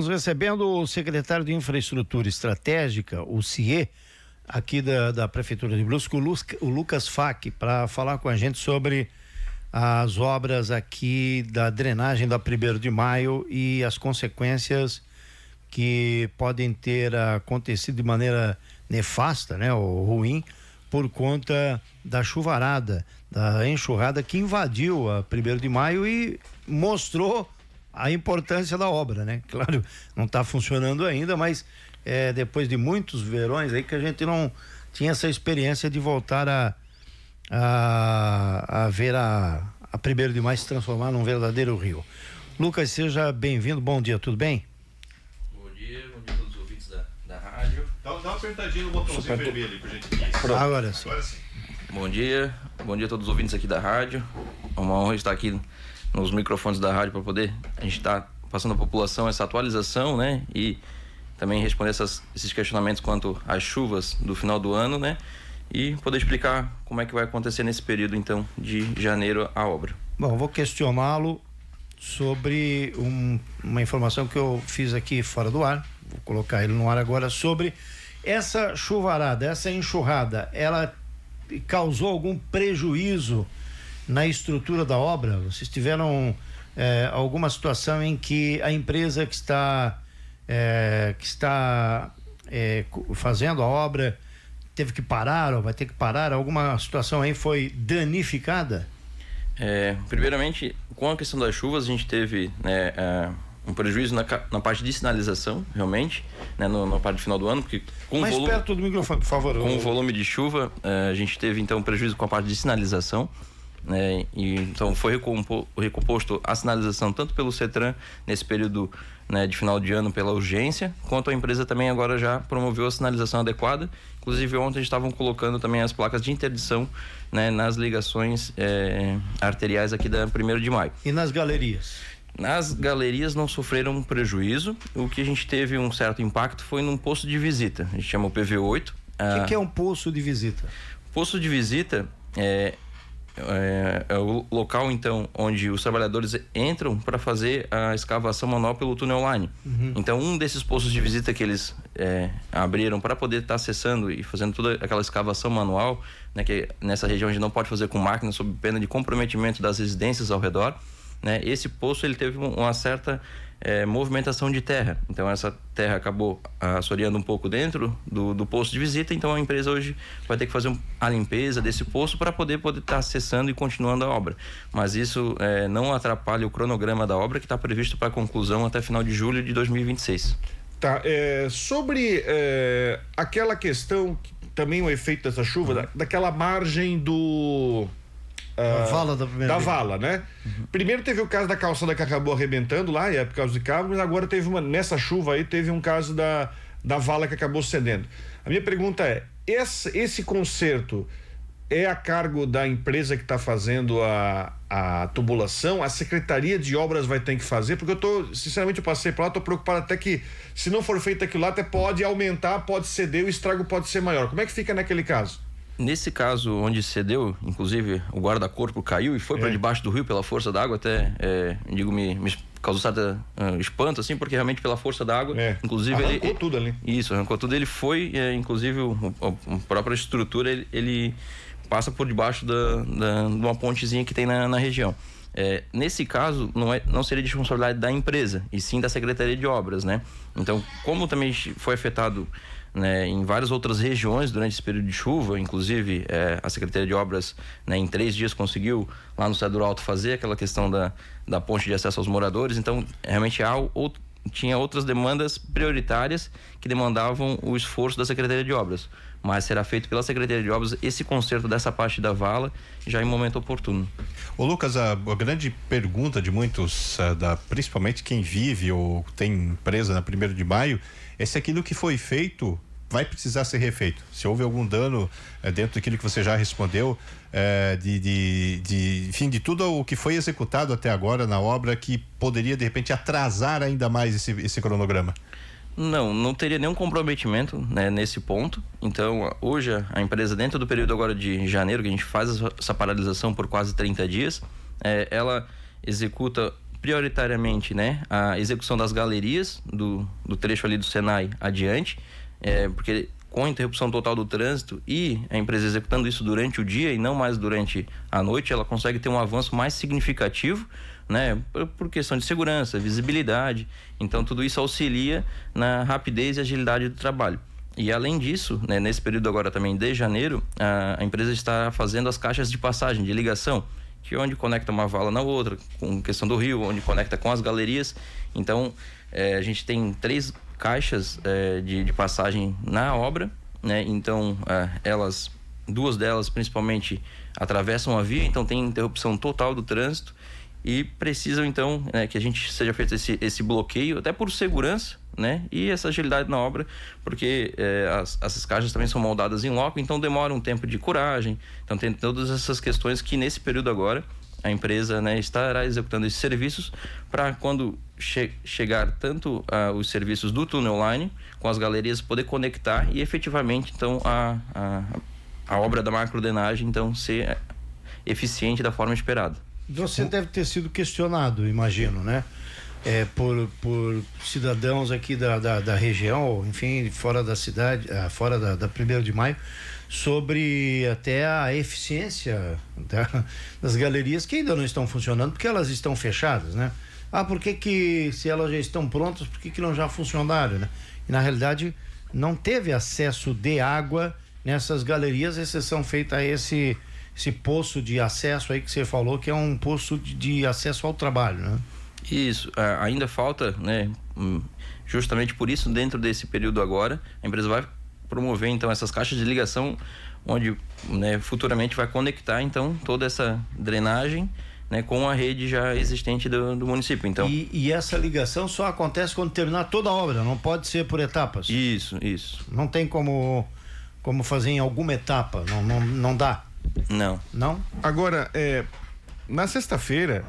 Estamos recebendo o secretário de Infraestrutura Estratégica, o CIE, aqui da Prefeitura de Brusque, o Lucas Fac, para falar com a gente sobre as obras aqui da drenagem da 1º de Maio e as consequências que podem ter acontecido de maneira nefasta, né, ou ruim, por conta da chuvarada, da enxurrada que invadiu a 1º de Maio e mostrou a importância da obra, né? Claro, não está funcionando ainda, mas depois de muitos verões aí que a gente não tinha essa experiência de voltar a ver a 1º de Maio se transformar num verdadeiro rio. Lucas, seja bem-vindo, bom dia, tudo bem? Bom dia a todos os ouvintes da rádio. Dá uma apertadinha no botãozinho vermelho ali, por gentileza. Agora sim. Bom dia a todos os ouvintes aqui da rádio. É uma honra estar aqui nos microfones da rádio para poder a gente estar passando à população essa atualização, né? E também responder esses questionamentos quanto às chuvas do final do ano, né? E poder explicar como é que vai acontecer nesse período, então, de janeiro a obra. Bom, vou questioná-lo sobre uma informação que eu fiz aqui fora do ar, vou colocar ele no ar agora, sobre essa chuvarada, essa enxurrada, ela causou algum prejuízo na estrutura da obra? Vocês tiveram alguma situação em que a empresa que está fazendo a obra teve que parar ou vai ter que parar? Alguma situação aí foi danificada? Primeiramente, com a questão das chuvas, a gente teve um prejuízo na parte de sinalização, realmente, né, na parte final do ano, porque mais perto do microfone, por favor. Com o volume de chuva, a gente teve então um prejuízo com a parte de sinalização, né, e então foi recomposto a sinalização tanto pelo CETRAN nesse período, né, de final de ano pela urgência, quanto a empresa também agora já promoveu a sinalização adequada. Inclusive ontem estavam colocando também as placas de interdição, né, nas ligações arteriais aqui da 1º de Maio. E nas galerias? Nas galerias não sofreram prejuízo. O que a gente teve um certo impacto foi num posto de visita. A gente chama o PV8. O que é um posto de visita? Posto de visita é o local, então, onde os trabalhadores entram para fazer a escavação manual pelo túnel line. Uhum. Então, um desses postos de visita que eles abriram para poder estar acessando e fazendo toda aquela escavação manual, né, que nessa região a gente não pode fazer com máquina sob pena de comprometimento das residências ao redor, né? Esse poço ele teve uma certa movimentação de terra, então essa terra acabou assoreando um pouco dentro do poço de visita. Então a empresa hoje vai ter que fazer a limpeza desse poço para poder estar acessando e continuando a obra, mas isso não atrapalha o cronograma da obra, que está previsto para conclusão até final de julho de 2026. Tá, sobre aquela questão, também o efeito dessa chuva, daquela margem a vala da vala, né? Uhum. Primeiro teve o caso da calçada que acabou arrebentando lá, e é por causa de cabo, mas agora teve nessa chuva aí, teve um caso da vala que acabou cedendo. A minha pergunta é, esse conserto é a cargo da empresa que está fazendo a tubulação? A Secretaria de Obras vai ter que fazer? Porque sinceramente, eu passei por lá, tô preocupado até que, se não for feito aquilo lá, até pode aumentar, pode ceder, o estrago pode ser maior. Como é que fica naquele caso? Nesse caso onde cedeu, inclusive o guarda-corpo caiu e foi para debaixo do rio pela força da água, até me causou certo espanto, assim, porque realmente pela força da água, inclusive arrancou tudo ali. Isso, arrancou tudo. Ele foi, inclusive a própria estrutura, ele passa por debaixo de uma pontezinha que tem na região. Nesse caso, não seria de responsabilidade da empresa, e sim da Secretaria de Obras, né? Então, como também foi afetado, né, em várias outras regiões durante esse período de chuva, inclusive a Secretaria de Obras, né, em 3 dias conseguiu lá no Cedro Alto fazer aquela questão da ponte de acesso aos moradores. Então realmente tinha outras demandas prioritárias que demandavam o esforço da Secretaria de Obras, mas será feito pela Secretaria de Obras esse conserto dessa parte da vala já em momento oportuno. Ô Lucas, a grande pergunta de muitos, principalmente quem vive ou tem empresa na 1º de Maio, é se aquilo que foi feito vai precisar ser refeito. Se houve algum dano dentro daquilo que você já respondeu, enfim, de tudo o que foi executado até agora na obra, que poderia de repente atrasar ainda mais esse cronograma. Não teria nenhum comprometimento, né, nesse ponto. Então hoje a empresa, dentro do período agora de janeiro, que a gente faz essa paralisação por quase 30 dias, ela executa prioritariamente, né, a execução das galerias do trecho ali do Senai adiante, porque com a interrupção total do trânsito e a empresa executando isso durante o dia e não mais durante a noite, ela consegue ter um avanço mais significativo, né, por questão de segurança, visibilidade. Então tudo isso auxilia na rapidez e agilidade do trabalho. E além disso, né, nesse período agora também de janeiro, a empresa está fazendo as caixas de passagem, de ligação, que é onde conecta uma vala na outra, com questão do rio, onde conecta com as galerias. Então a gente tem 3 caixas de passagem na obra, né? Então 2 delas principalmente atravessam a via, então tem interrupção total do trânsito e precisam então que a gente seja feito esse bloqueio, até por segurança, né? E essa agilidade na obra, porque essas caixas também são moldadas em loco, então demora um tempo de curagem. Então tem todas essas questões que nesse período agora a empresa, né, estará executando esses serviços para quando chegar tanto os serviços do túnel line com as galerias poder conectar e efetivamente então a obra da macrodenagem então ser eficiente da forma esperada. Você deve ter sido questionado, imagino, né? Por cidadãos aqui da região, ou enfim, fora da cidade, fora da 1º de maio, sobre até a eficiência das galerias que ainda não estão funcionando, porque elas estão fechadas, né? Por que se elas já estão prontas, por que não já funcionaram, né? E na realidade não teve acesso de água nessas galerias, exceção feita a esse poço de acesso aí que você falou, que é um poço de acesso ao trabalho, né? Isso, ainda falta, né? Justamente por isso, dentro desse período agora, a empresa vai promover então essas caixas de ligação, onde, né, futuramente vai conectar então toda essa drenagem, né, com a rede já existente do município. Então, e essa ligação só acontece quando terminar toda a obra, não pode ser por etapas? Isso. Não tem como fazer em alguma etapa, não dá? Não? Agora, na sexta-feira,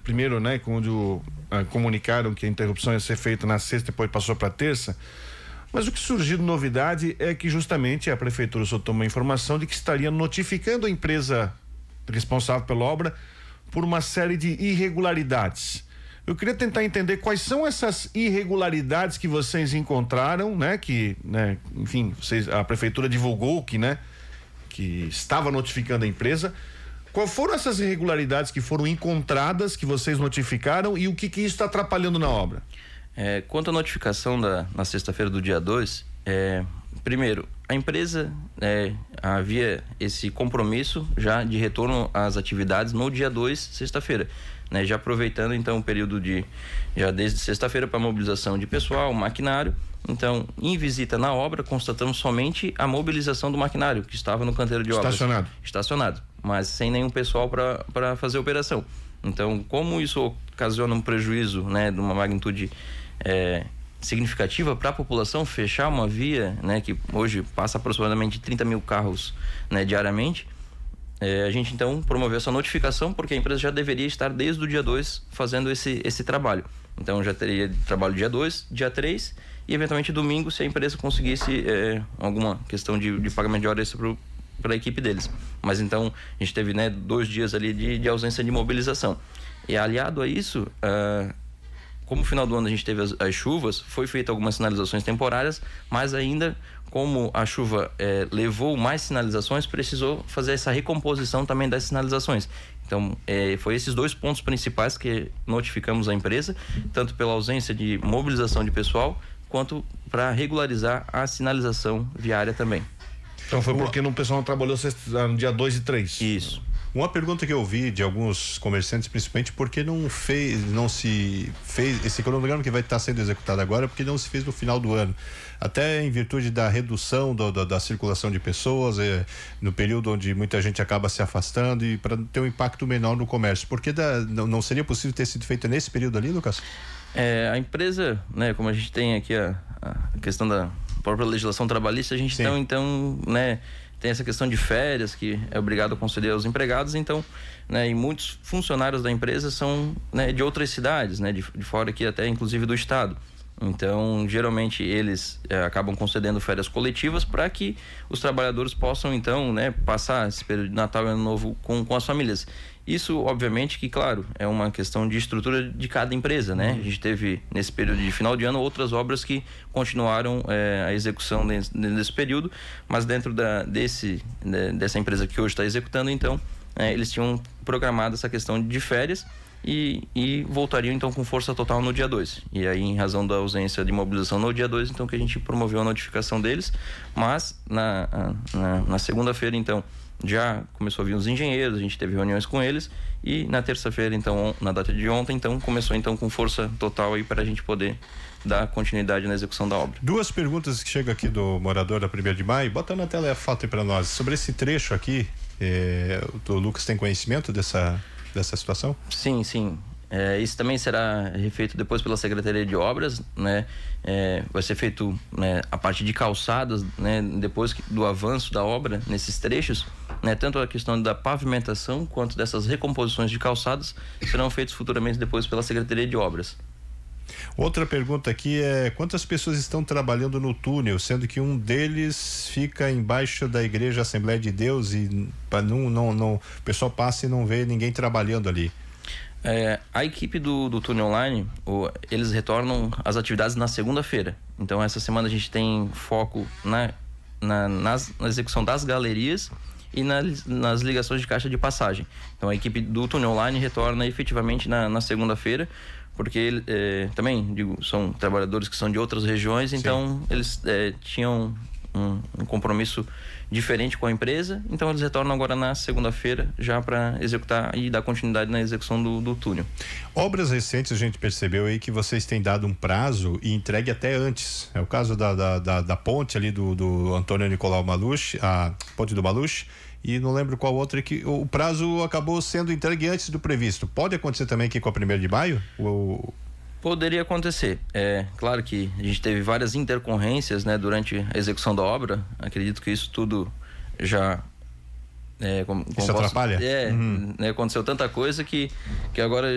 primeiro, né, quando comunicaram que a interrupção ia ser feita na sexta, depois passou para terça, mas o que surgiu de novidade é que justamente a prefeitura soltou uma informação de que estaria notificando a empresa responsável pela obra por uma série de irregularidades. Eu queria tentar entender quais são essas irregularidades que vocês encontraram, né, que, né, enfim, a prefeitura divulgou que estava notificando a empresa. Quais foram essas irregularidades que foram encontradas, que vocês notificaram, e o que isso está atrapalhando na obra? Quanto à notificação na sexta-feira do dia 2, primeiro, a empresa havia esse compromisso já de retorno às atividades no dia 2, sexta-feira, né? Já aproveitando então o período já desde sexta-feira para mobilização de pessoal, maquinário. Então, em visita na obra, constatamos somente a mobilização do maquinário que estava no canteiro de obras. Estacionado, mas sem nenhum pessoal para fazer a operação. Então, como isso ocasiona um prejuízo, né, de uma magnitude significativa para a população, fechar uma via, né, que hoje passa aproximadamente 30 mil carros, né, diariamente, a gente então promoveu essa notificação, porque a empresa já deveria estar desde o dia 2 fazendo esse trabalho. Então já teria trabalho dia 2, dia 3 e eventualmente domingo, se a empresa conseguisse alguma questão de pagamento de hora extra para a equipe deles. Mas então a gente teve, né, 2 dias ali de ausência de mobilização. E aliado a isso, como no final do ano a gente teve as chuvas, foi feita algumas sinalizações temporárias, mas ainda como a chuva levou mais sinalizações, precisou fazer essa recomposição também das sinalizações. Então, foi esses 2 pontos principais que notificamos a empresa, tanto pela ausência de mobilização de pessoal, quanto para regularizar a sinalização viária também. Então foi porque o pessoal não trabalhou no dia 2 e 3. Isso. Uma pergunta que eu ouvi de alguns comerciantes, principalmente, por que não se fez esse cronograma que vai estar sendo executado agora, porque não se fez no final do ano? Até em virtude da redução da circulação de pessoas, no período onde muita gente acaba se afastando, e para ter um impacto menor no comércio. Por que não seria possível ter sido feito nesse período ali, Lucas? A empresa, né, como a gente tem aqui a questão da própria legislação trabalhista, a gente então, né, tem essa questão de férias que é obrigado a conceder aos empregados, então, né, e muitos funcionários da empresa são, né, de outras cidades, né, de fora aqui até inclusive do estado. Então, geralmente, eles acabam concedendo férias coletivas para que os trabalhadores possam, então, né, passar esse período de Natal e Ano Novo com as famílias. Isso, obviamente, que, claro, é uma questão de estrutura de cada empresa, né? A gente teve, nesse período de final de ano, outras obras que continuaram a execução nesse período, mas dentro dessa empresa que hoje está executando, então, eles tinham programado essa questão de férias e voltariam então com força total no dia 2. E aí, em razão da ausência de mobilização no dia 2, então que a gente promoveu a notificação deles, mas na segunda-feira, então, já começou a vir os engenheiros, a gente teve reuniões com eles, e na terça-feira, então, na data de ontem, então, começou então com força total aí para a gente poder dar continuidade na execução da obra. 2 perguntas que chegam aqui do morador da 1º de Maio, bota na tela a foto aí para nós, sobre esse trecho aqui, o Lucas tem conhecimento dessa situação? Sim. Isso também será refeito depois pela Secretaria de Obras, né? Vai ser feito, né, a parte de calçadas, né, depois do avanço da obra nesses trechos, né, tanto a questão da pavimentação quanto dessas recomposições de calçadas serão feitos futuramente depois pela Secretaria de Obras. Outra pergunta aqui é: quantas pessoas estão trabalhando no túnel, sendo que um deles fica embaixo da Igreja Assembleia de Deus e o pessoal passa e não vê ninguém trabalhando ali? A equipe do Túnel Online, eles retornam às atividades na segunda-feira. Então, essa semana a gente tem foco na execução das galerias e nas ligações de caixa de passagem. Então, a equipe do Túnel Online retorna efetivamente na segunda-feira, porque também, são trabalhadores que são de outras regiões. Sim. Então eles tinham um compromisso diferente com a empresa, então eles retornam agora na segunda-feira já para executar e dar continuidade na execução do túnel. Obras recentes, a gente percebeu aí que vocês têm dado um prazo e entregue até antes. É o caso da ponte ali do Antônio Nicolau Maluche, a ponte do Maluche, e não lembro qual outra, que o prazo acabou sendo entregue antes do previsto. Pode acontecer também aqui com a 1º de Maio? Poderia acontecer. Claro que a gente teve várias intercorrências, né, durante a execução da obra. Acredito que isso tudo já... isso atrapalha? Né, aconteceu tanta coisa que agora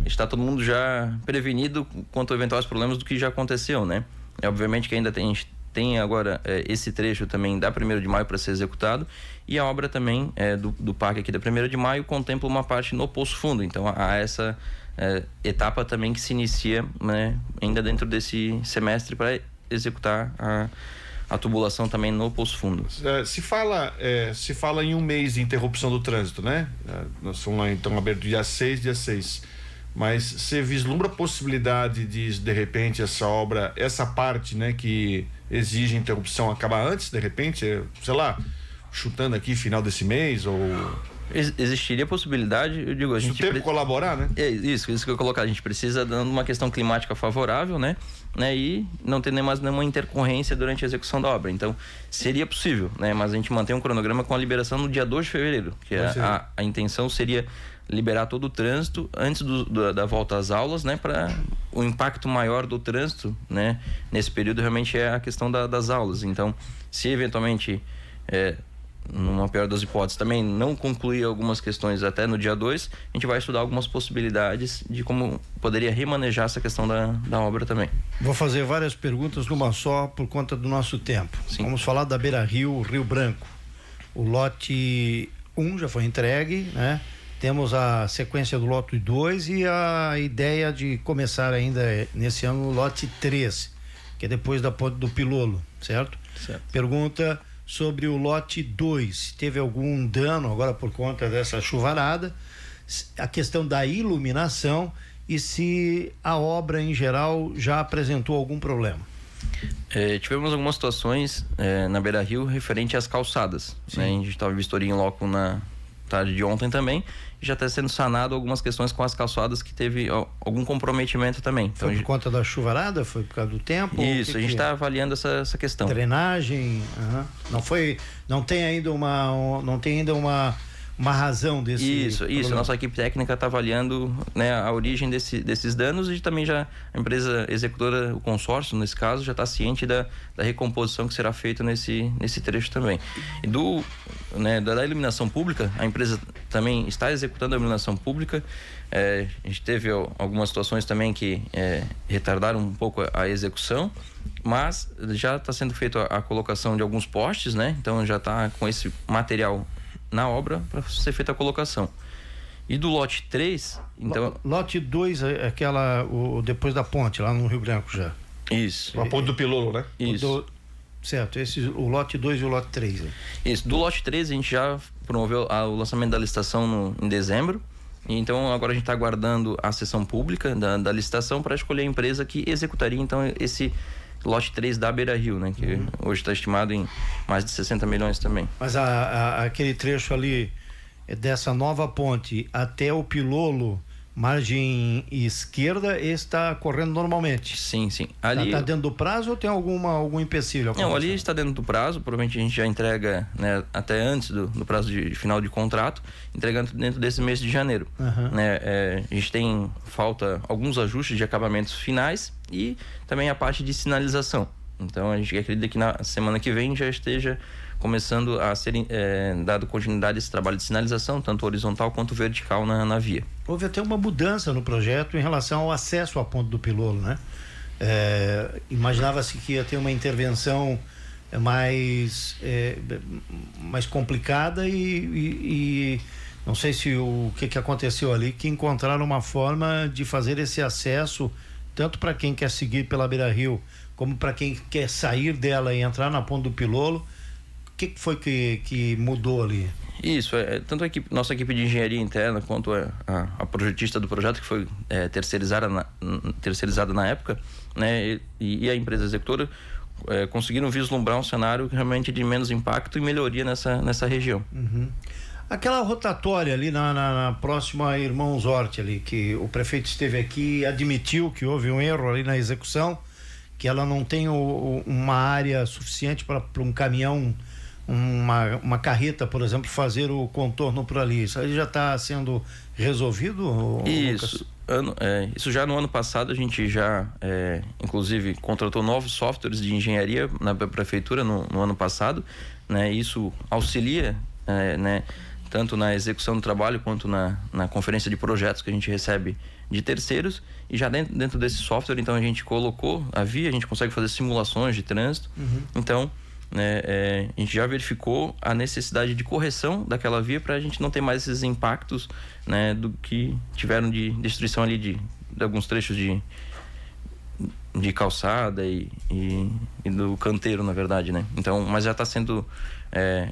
está todo mundo já prevenido quanto a eventuais problemas do que já aconteceu, né? Obviamente que ainda tem agora esse trecho também da 1º de Maio para ser executado, e a obra também do parque aqui da 1º de Maio contempla uma parte no Poço Fundo. Então há essa etapa também que se inicia, né, ainda dentro desse semestre para executar a tubulação também no Poço Fundo. Se fala em um mês de interrupção do trânsito, né? Nós vamos lá então aberto dia 6. Mas você vislumbra a possibilidade de repente, essa obra, essa parte, né, que exige interrupção acabar antes, de repente, sei lá, chutando aqui final desse mês ou... Existiria a possibilidade, eu digo, a gente... O tempo colaborar, né? Isso que eu ia colocar, a gente precisa, dando uma questão climática favorável, né? E não ter mais nenhuma intercorrência durante a execução da obra. Então, seria possível, né? Mas a gente mantém um cronograma com a liberação no dia 2 de fevereiro, que a intenção seria liberar todo o trânsito antes da volta às aulas, né? Para o impacto maior do trânsito, né? Nesse período realmente é a questão das aulas. Então, se eventualmente... numa pior das hipóteses, também não concluir algumas questões até no dia 2, a gente vai estudar algumas possibilidades de como poderia remanejar essa questão da obra também. Vou fazer várias perguntas numa só por conta do nosso tempo. Sim. Vamos falar da Beira Rio, Rio Branco. O lote 1 já foi entregue, né? Temos a sequência do lote 2 e a ideia de começar ainda nesse ano o lote 3, que é depois da ponte do Pilolo, certo? Certo. Pergunta sobre o lote 2, teve algum dano agora por conta dessa chuvarada, a questão da iluminação e se a obra em geral já apresentou algum problema. Tivemos algumas situações na Beira Rio referente às calçadas, né? A gente estava vistoria em loco na tarde de ontem também, já está sendo sanado algumas questões com as calçadas que teve algum comprometimento também. Foi por conta da chuvarada? Foi por causa do tempo? Isso, a gente está avaliando essa questão. Drenagem? Não tem ainda uma razão desse Isso. A nossa equipe técnica está avaliando, né, a origem desses danos, e também já a empresa executora, o consórcio, nesse caso, já está ciente da recomposição que será feita nesse trecho também. E da iluminação pública, a empresa também está executando a iluminação pública. A gente teve algumas situações também que retardaram um pouco a execução, mas já está sendo feita a colocação de alguns postes, né? Então já está com esse material na obra para ser feita a colocação. E do lote 3, então... Lote 2 é depois da ponte, lá no Rio Branco já. Isso. A ponte do Pilolo, né? Isso. Certo, o lote 2 e o lote 3. Né? Isso, do lote 3 a gente já promoveu o lançamento da licitação em dezembro. Então agora a gente está aguardando a sessão pública da licitação para escolher a empresa que executaria então esse lote 3 da Beira Rio, né? Que hoje está estimado em mais de 60 milhões também. Mas aquele trecho ali dessa nova ponte até o Pilolo, margem esquerda, está correndo normalmente? Sim. Ali está dentro do prazo ou tem algum empecilho? Não, ali está dentro do prazo. Provavelmente a gente já entrega, né, até antes do prazo de final de contrato, entregando dentro desse mês de janeiro. Né? A gente tem falta alguns ajustes de acabamentos finais e também a parte de sinalização. Então a gente acredita que na semana que vem já esteja começando a ser dado continuidade a esse trabalho de sinalização, tanto horizontal quanto vertical na via. Houve até uma mudança no projeto em relação ao acesso à ponte do Pilolo, né? Imaginava-se que ia ter uma intervenção mais complicada e não sei se o que aconteceu ali, que encontraram uma forma de fazer esse acesso tanto para quem quer seguir pela Beira Rio como para quem quer sair dela e entrar na ponte do Pilolo. O que foi que mudou ali? Isso, tanto nossa equipe de engenharia interna quanto a projetista do projeto, que foi terceirizada na época, né, e a empresa executora conseguiram vislumbrar um cenário realmente de menos impacto e melhoria nessa região. Aquela rotatória ali na próxima Irmãos Hort ali, que o prefeito esteve aqui e admitiu que houve um erro ali na execução, que ela não tem uma área suficiente para um caminhão, uma carreta, por exemplo, fazer o contorno por ali. Isso aí já está sendo resolvido? Isso. Isso já no ano passado a gente já inclusive contratou novos softwares de engenharia na prefeitura no ano passado, né? Isso auxilia, né, tanto na execução do trabalho quanto na conferência de projetos que a gente recebe de terceiros. E já dentro desse software, então, a gente colocou a via, a gente consegue fazer simulações de trânsito. Então, né, a gente já verificou a necessidade de correção daquela via para a gente não ter mais esses impactos, né, do que tiveram de destruição ali de alguns trechos de calçada e do canteiro, na verdade, né? Então, mas já está sendo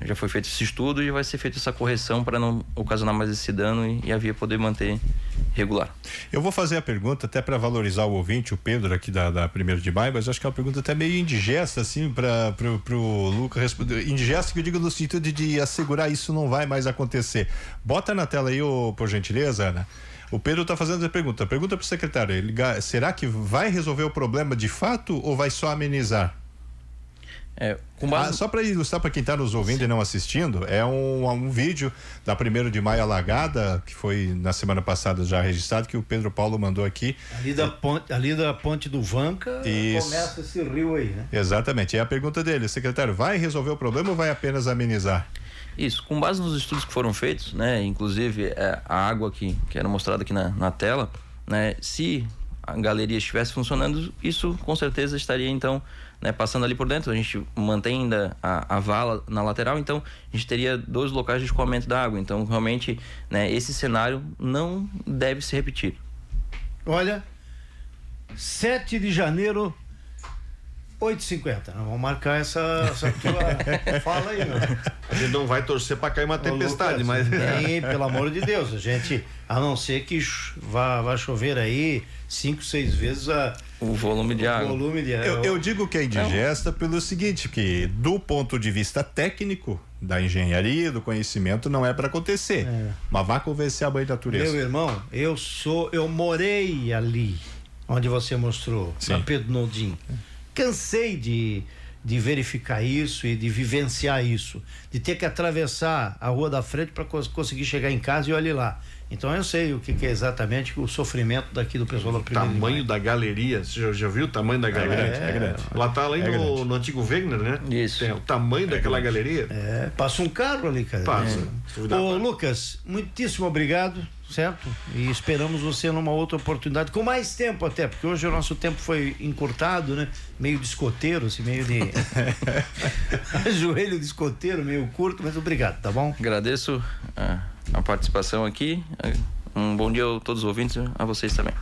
já foi feito esse estudo e vai ser feita essa correção para não ocasionar mais esse dano e a via poder manter regular. Eu vou fazer a pergunta até para valorizar o ouvinte, o Pedro aqui da 1º de Maio, mas acho que é uma pergunta até meio indigesta, assim, pro Lucas responder. Indigesta que eu digo no sentido de assegurar isso não vai mais acontecer. Bota na tela aí, por gentileza, Ana. O Pedro está fazendo essa pergunta. Pergunta para o secretário: será que vai resolver o problema de fato ou vai só amenizar? Só para ilustrar para quem está nos ouvindo e não assistindo, é um vídeo da 1º de Maio alagada, que foi na semana passada já registrado, que o Pedro Paulo mandou aqui. Ali da ponte do Vanca. Isso. Começa esse rio aí, né? Exatamente. É a pergunta dele: secretário, vai resolver o problema ou vai apenas amenizar? Isso, com base nos estudos que foram feitos, né, inclusive a água que era mostrada aqui na tela, né, se a galeria estivesse funcionando, isso com certeza estaria então, né, passando ali por dentro. A gente mantém ainda a vala na lateral, então a gente teria 2 locais de escoamento da água. Então realmente, né, esse cenário não deve se repetir. Olha, 7 de janeiro, 8h50. Vamos marcar essa tua fala aí, meu. A gente não vai torcer para cair uma tempestade, Lucas, mas pelo amor de Deus, a gente, a não ser que vá chover aí 5, 6 vezes o volume de água. Eu digo que é indigesta pelo seguinte, que do ponto de vista técnico da engenharia, do conhecimento, não é para acontecer. Mas vá convencer a mãe da natureza. Meu irmão, eu morei ali onde você mostrou, na Pedro Nodin. Cansei de de verificar isso e de vivenciar isso, de ter que atravessar a rua da frente para conseguir chegar em casa e olhe lá. Então eu sei o que é exatamente o sofrimento daqui do pessoal da primeira. O tamanho da galeria, você já viu o tamanho da galeria? É grande. Ela tá ali no antigo Wegener, né? Isso. Tem o tamanho daquela galeria. Passa um carro ali, cara. Passa. Ô, Lucas, muitíssimo obrigado, certo? E esperamos você numa outra oportunidade, com mais tempo até, porque hoje o nosso tempo foi encurtado, né? Meio de escoteiro, assim, meio de joelho de escoteiro, meio curto, mas obrigado, tá bom? Agradeço a participação aqui. Um bom dia a todos os ouvintes, a vocês também.